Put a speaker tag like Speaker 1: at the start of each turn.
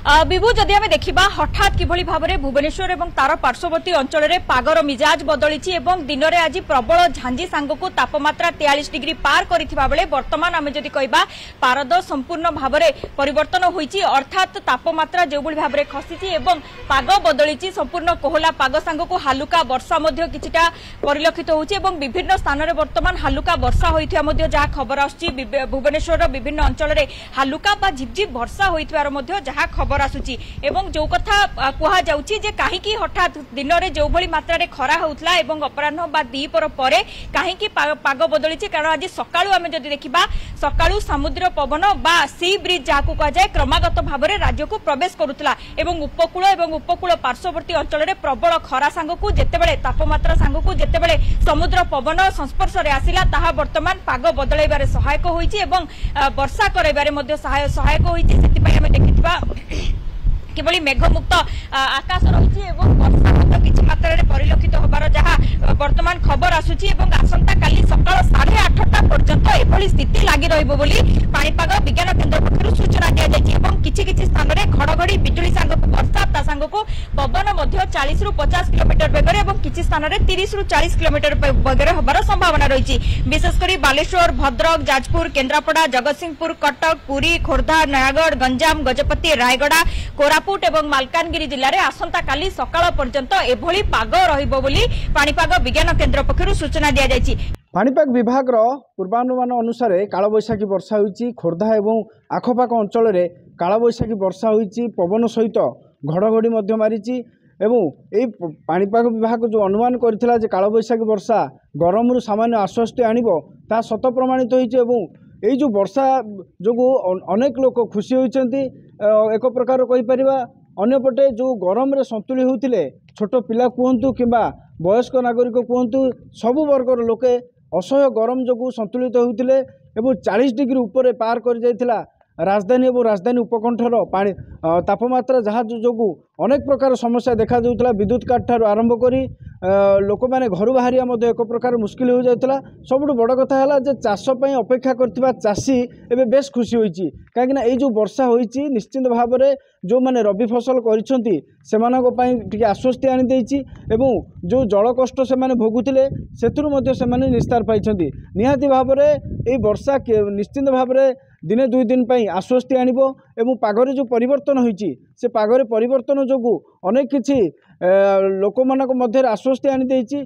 Speaker 1: विभु जदि आम देखा हठात किभली भाव में भुवनेश्वर और तार पार्श्ववर्ती अंचल में पागर मिजाज बदली दिन में आज प्रबल झांझी सांगक तापमात्रा 43 डिग्री पार करथिबा बेले वर्तमान आम जदि कहबा पारद संपूर्ण भाव में परिवर्तन होईची अर्थात तापमात्रा जो भाव में खसी एवं पाग बदली संपूर्ण कोहला पाग सांगक हालुका वर्षा किछिटा परिलक्षित होउची एवं विभिन्न स्थान में वर्तमान हालुका वर्षा होइथिबा जहाँ खबर आसुची भुवनेश्वर विभिन्न अंचल में हालुका बा झिपझिप वर्षा होइथिबार जहाँ खबर आसुची एवं जो कथा कहा जाउची जे काहेकि हठात दिन में जो भली मात्रा रे खरा होउतला एवं अपराह्न बा दीपर परे काहेकि पाग बदली कारण आज सकाळु आमे जदि देखिबा सकाळु समुद्र पवन बा सी ब्रिज जाकु कहा जाए क्रमागत भाव में राज्य को प्रवेश करुतला एवं उपकूल पार्श्ववर्ती अंचल में प्रबल खरा सांगकु जेतेबेले तापमात्रा सांगकु जेतेबेले समुद्र पवन संस्पर्श रे आसिला ताहा वर्तमान पाग बदलाइबारे सहायक होईची एवं वर्षा करैबारे मध्ये सहायक होईची सेति पय आमे देखिबा किभली मेघमुक्त आकाश रही वर्षा किसी मात्रा परिलक्षित होबार जहाँ वर्तमान खबर आसुची एवं आसंता काली सकाळ 8:30 पर्यंत एभली स्थिति लगी रहिबो बोली पाणीपाग विज्ञान केन्द्र पक्षरु सूचना दिया जायछि एवं किछि स्थान में घड़घड़ी बिजुली सांगक वर्षा ता सांगक पवन 40 रु 50 किलोमीटर बेगरे एवं किछि स्थान में 30 रु 40 किलोमीटर बेगरे होबार संभावना रही विशेषकर बालेश्वर भद्रक जाजपुर केन्द्रापड़ा जगतसिंहपुर कटक पुरी खोर्धा नयागढ़ गंजाम गजपति रायगड़ा कोरापुट एवं मालकानगिरी जिले में आसंता काली सकाळ पर्यंत एभली पाग रहिबो बोली पाणीपाग विज्ञान केन्द्र पक्षरु सूचना दिया जायछि।
Speaker 2: पाणीपाग विभाग पूर्वानुमान अनुसार कालबैशाखी वर्षा होईची खोर्धा एवं आखपाख अंचल में कालबैशाखी वर्षा होईची पवन सहित घड़घड़ी मध्य मारिची एवं यही पाणीपाग विभाग जो अनुमान करथिला जे कालबैशाखी वर्षा गरम रु सामान्य आश्वस्ति आनिबो ता शत प्रमाणित होईची एवं यही जो वर्षा जो अनेक लोक खुशी होइचंती एक प्रकार कहीपर अन्यपटे जो गरम रे संतुली होते छोट पिला कहतु कि वयस्क नागरिक कहतु सबु वर्गर लोके असह्य गरम जो संतुलित होते 40 डिग्री उपर पार कर जाइथिला राजधानी और राजधानी उपकंठर पानी तापमात्रा जहाँ जो अनेक प्रकार समस्या देखा जाउथला विद्युत काट ठार आरंभ करी लोक मैंने घर बाहर एक प्रकार मुस्किल हो जाता सबुठ बड़ कथा है जे चाष अपेक्षा करथिबा चाषी एवं बेस खुशी होईची कहीं ये जो वर्षा होईची निश्चित भाव में जो मैंने रबी फसल करिसेंती सेमानक पई टिके आश्वस्ति आनी देइची एवं जो जल कष्ट से माने भोगुथिले सेथुरु मध्ये सेमाने निस्तार पाइछंती निहाती भाव में ये वर्षा निश्चित भाव में दिने दुई दिन पर आश्वस्ति आनिबो एवं पागरे जो परिवर्तन होईची से पागरे परिवर्तन जोगु अनेक किछि लोक मानक मध्य आश्वस्ति आनी देइची।